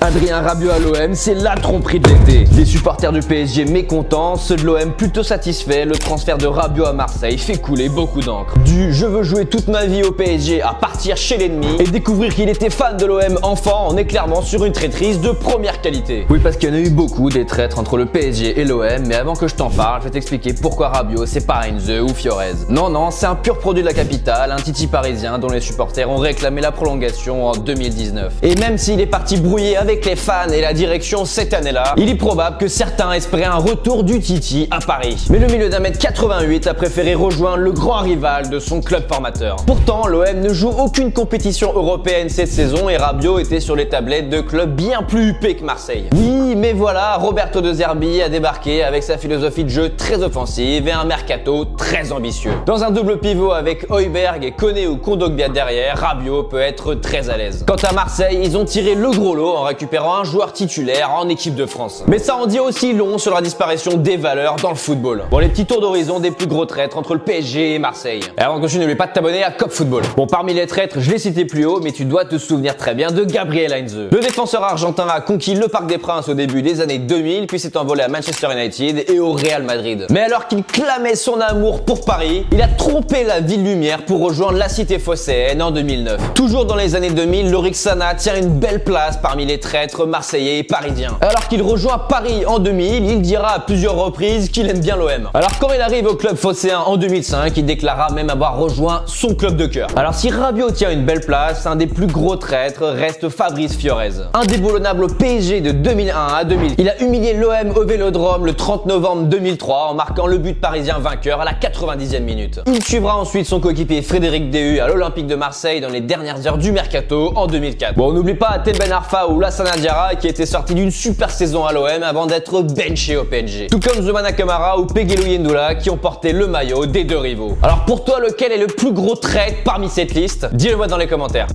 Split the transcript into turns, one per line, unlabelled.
Adrien Rabiot à l'OM, c'est la tromperie de l'été. Les supporters du PSG mécontents, ceux de l'OM plutôt satisfaits. Le transfert de Rabiot à Marseille fait couler beaucoup d'encre. Du je veux jouer toute ma vie au PSG à partir chez l'ennemi et découvrir qu'il était fan de l'OM enfant, on est clairement sur une traîtrise de première qualité. Oui, parce qu'il y en a eu beaucoup des traîtres entre le PSG et l'OM, mais avant que je t'en parle, je vais t'expliquer pourquoi Rabiot c'est pas Heinze ou Fiorez. Non, c'est un pur produit de la capitale, un titi parisien dont les supporters ont réclamé la prolongation en 2019. Et même s'il est parti brouiller avec les fans et la direction cette année-là, il est probable que certains espéraient un retour du Titi à Paris. Mais le milieu d'1m88 a préféré rejoindre le grand rival de son club formateur. Pourtant, l'OM ne joue aucune compétition européenne cette saison et Rabiot était sur les tablettes de clubs bien plus huppés que Marseille. Oui, mais voilà, Roberto De Zerbi a débarqué avec sa philosophie de jeu très offensive et un mercato très ambitieux. Dans un double pivot avec Højbjerg et Koné ou Kondogbia derrière, Rabiot peut être très à l'aise. Quant à Marseille, ils ont tiré le gros lot en récupérant un joueur titulaire en équipe de France. Mais ça en dit aussi long sur la disparition des valeurs dans le football. Bon, les petits tours d'horizon des plus gros traîtres entre le PSG et Marseille. Et avant de continuer, n'oublie pas de t'abonner à Cop Football. Bon, parmi les traîtres, je l'ai cité plus haut, mais tu dois te souvenir très bien de Gabriel Heinze. Le défenseur argentin a conquis le Parc des Princes au début des années 2000, puis s'est envolé à Manchester United et au Real Madrid. Mais alors qu'il clamait son amour pour Paris, il a trompé la ville lumière pour rejoindre la cité phocéenne en 2009. Toujours dans les années 2000, Lorik Sana tient une belle place parmi les traîtres marseillais et parisiens. Alors qu'il rejoint Paris en 2000, il dira à plusieurs reprises qu'il aime bien l'OM. Alors quand il arrive au club phocéen en 2005, il déclara même avoir rejoint son club de cœur. Alors si Rabiot tient une belle place, un des plus gros traîtres reste Fabrice Fiorez. Indéboulonnable au PSG de 2001 à 2000, il a humilié l'OM au Vélodrome le 30 novembre 2003 en marquant le but parisien vainqueur à la 90e minute. Il suivra ensuite son coéquipier Frédéric Dehu à l'Olympique de Marseille dans les dernières heures du mercato en 2004. Bon, on n'oublie pas Tel Ben Arfa ou Lassana Diarra qui était sorti d'une super saison à l'OM avant d'être benché au PSG. Tout comme Zoumana Camara ou Pegelo Yendoula qui ont porté le maillot des deux rivaux. Alors pour toi, lequel est le plus gros traître parmi cette liste? Dis-le moi dans les commentaires.